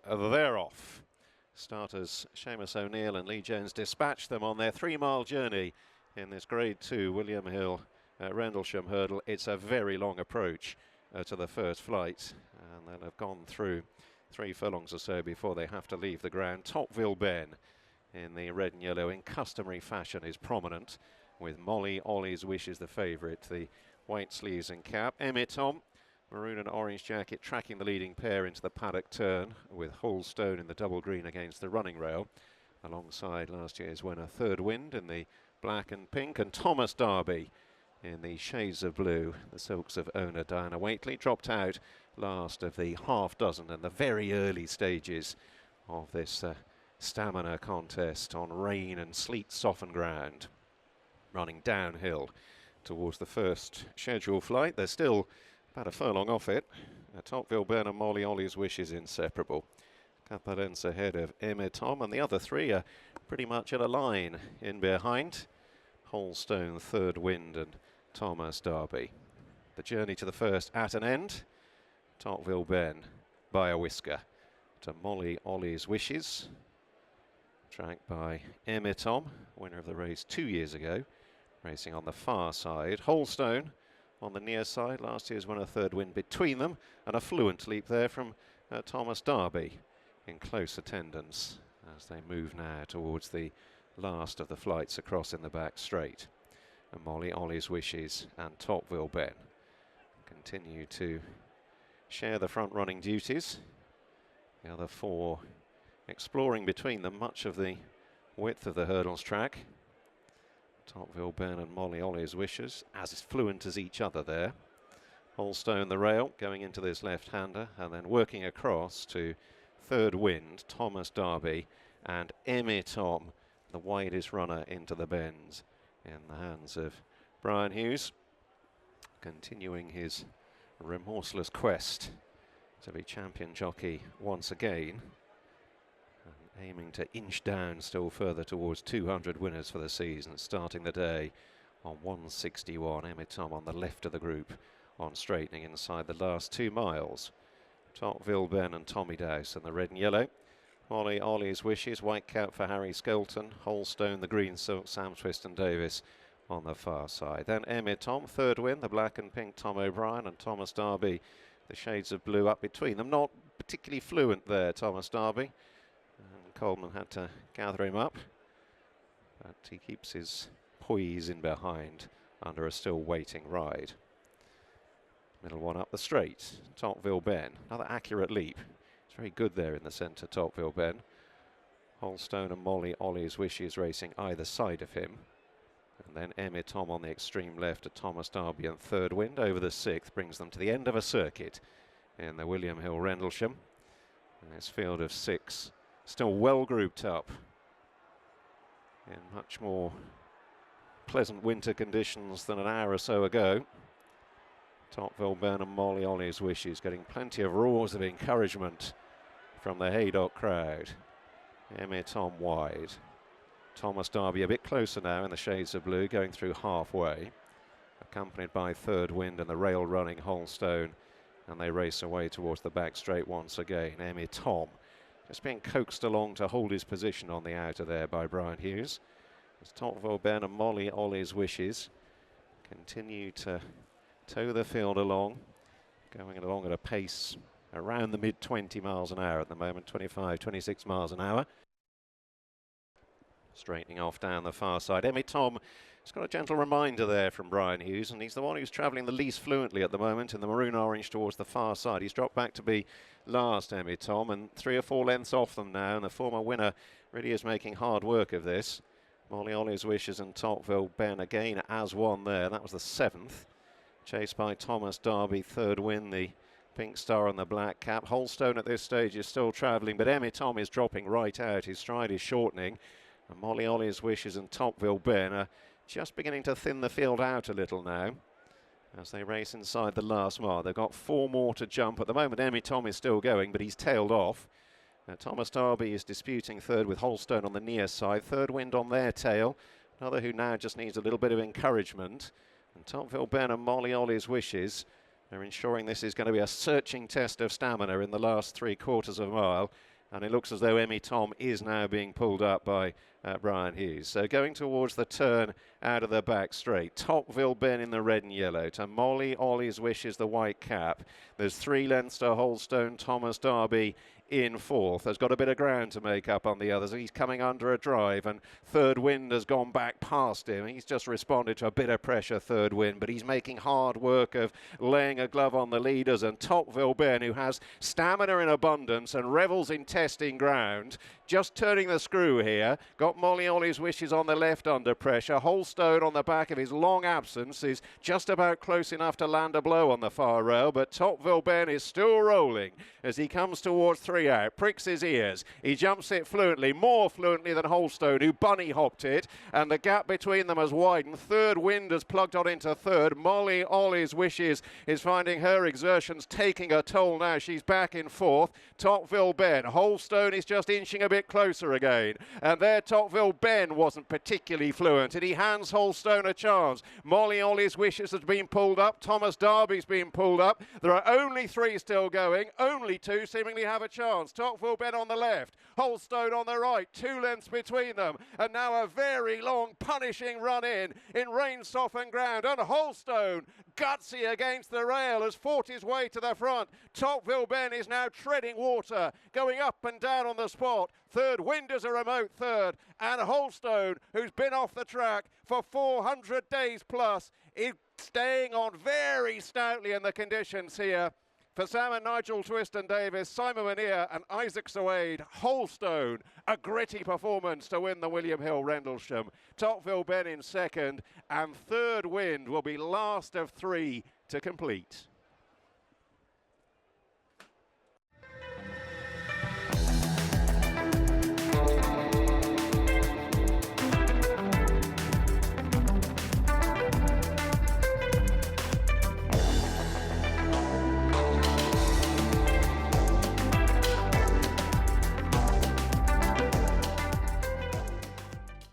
they're off. Starters Seamus O'Neill and Lee Jones dispatched them on their 3-mile journey in this Grade 2 William Hill Rendlesham Hurdle. It's a very long approach to the first flight, and they'll have gone through 3 furlongs or so before they have to leave the ground. Ville Ben in the red and yellow in customary fashion is prominent, with Molly Ollie's Wishes the favourite, the white sleeves and cap. Tom, maroon and orange jacket, tracking the leading pair into the paddock turn, with WHOLESTONE in the double green against the running rail, alongside last year's winner Third Wind in the black and pink, and Thomas Derby in the shades of blue. The silks of owner Diana Waitley dropped out last of the half dozen in the very early stages of this stamina contest on rain and sleet softened ground, running downhill towards the first scheduled flight. They're still about a furlong off it. Ville Ben and Molly Ollie's Wishes inseparable. Couple lengths ahead of Tom, and the other 3 are pretty much in a line in behind. WHOLESTONE, Third Wind and Thomas Derby. The journey to the first at an end. Ville Ben by a whisker to Molly Ollie's Wishes, tracked by Tom, winner of the race 2 years ago, racing on the far side. WHOLESTONE on the near side, last year's winner Third Wind between them, and a fluent leap there from Thomas Derby in close attendance as they move now towards the last of the flights across in the back straight. And Molly Ollie's Wishes and Ville Ben continue to share the front running duties. The other 4 exploring between them much of the width of the hurdles track. Ville Ben and Molly Ollie's Wishes as fluent as each other there. WHOLESTONE the rail going into this left-hander, and then working across to Third Wind, Thomas Derby, and Tom, the widest runner into the bends, in the hands of Brian Hughes, continuing his remorseless quest to be champion jockey once again, and aiming to inch down still further towards 200 winners for the season, starting the day on 161. Tom on the left of the group on straightening inside the last 2 miles. Ville Ben and Tommy Dowse in the red and yellow. Molly Ollie's Wishes, white cap for Harry Skelton. WHOLESTONE the green silk, Sam Twiston-Davies on the far side. Then Tom, Third Wind, the black and pink Tom O'Brien, and Thomas Derby, the shades of blue up between them. Not particularly fluent there, Thomas Derby, and Coleman had to gather him up, but he keeps his poise in behind under a still waiting ride. Middle one up the straight, Ville Ben, another accurate leap. It's very good there in the centre, Ville Ben. WHOLESTONE and Molly Ollie's Wishes racing either side of him. And then Tom on the extreme left at Thomas Derby and Third Wind over the 6th brings them to the end of a circuit in the William Hill Rendlesham. And this field of 6 still well grouped up in much more pleasant winter conditions than an hour or so ago. Ville Ben and Molly Ollie's Wishes getting plenty of roars of encouragement from the Haydock crowd. Tom wide. Thomas Derby a bit closer now in the shades of blue, going through halfway, accompanied by Third Wind and the rail running WHOLESTONE, and they race away towards the back straight once again. Tom just being coaxed along to hold his position on the outer there by Brian Hughes. As Ville Ben and Molly Ollie's Wishes continue to tow the field along, going along at a pace around the mid 20 miles an hour at the moment, 25, 26 miles an hour. Straightening off down the far side. Tom has got a gentle reminder there from Brian Hughes, and he's the one who's travelling the least fluently at the moment in the maroon orange towards the far side. He's dropped back to be last, Tom, and 3 or 4 lengths off them now, and the former winner really is making hard work of this. Molly Ollie's Wishes and Ville Ben again as one there. That was the 7th. Chased by Thomas Derby, Third Wind, the pink star and the black cap. WHOLESTONE at this stage is still travelling, but Tom is dropping right out. His stride is shortening. And Molly Ollie's Wishes and Ville Ben are just beginning to thin the field out a little now as they race inside the last mile. They've got 4 more to jump. At the moment, Tom is still going, but he's tailed off. Thomas Derby is disputing third with WHOLESTONE on the near side. Third Wind on their tail. Another who now just needs a little bit of encouragement. And Ville Ben and Molly Ollie's Wishes are ensuring this is going to be a searching test of stamina in the last 3/4 of a mile. And it looks as though Emmy Tom is now being pulled up by Brian Hughes. So going towards the turn out of the back straight. Top Ville Ben in the red and yellow. To Molly Ollie's Wish is the white cap. There's 3 lengths to WHOLESTONE, Thomas Darby in 4th. Has got a bit of ground to make up on the others. He's coming under a drive, and Third Wind has gone back past him. He's just responded to a bit of pressure, Third Wind, but he's making hard work of laying a glove on the leaders. And Top Ville Ben, who has stamina in abundance and revels in testing ground, just turning the screw here. Got Molly Ollie's Wishes on the left under pressure. WHOLESTONE on the back of his long absence is just about close enough to land a blow on the far rail, but Top Ville Ben is still rolling as he comes towards 3 out, pricks his ears. He jumps it fluently, more fluently than WHOLESTONE, who bunny hopped it, and the gap between them has widened. Third Wind has plugged on into 3rd. Molly Ollie's Wishes is finding her exertions taking a toll now. She's back in 4th. Top Ville Ben. WHOLESTONE is just inching a bit closer again, and there Top Ville Ben wasn't particularly fluent, and he hands WHOLESTONE a chance. Molly Ollie's Wishes has been pulled up. Thomas Darby's been pulled up. There are only 3 still going. Only 2 seemingly have a chance. Top Ville Ben on the left, WHOLESTONE on the right, 2 lengths between them, and now a very long punishing run in rain softened ground, and WHOLESTONE, gutsy against the rail, has fought his way to the front. Top Ville Ben is now treading water, going up and down on the spot. Third Wind is a remote third, and WHOLESTONE, who's been off the track for 400 days plus, is staying on very stoutly in the conditions here. For Sam and Nigel Twiston-Davies, Simon Manier and Isaac Suede, WHOLESTONE, a gritty performance to win the William Hill Rendlesham. Top Ville Ben in 2nd, and Third Wind will be last of 3 to complete.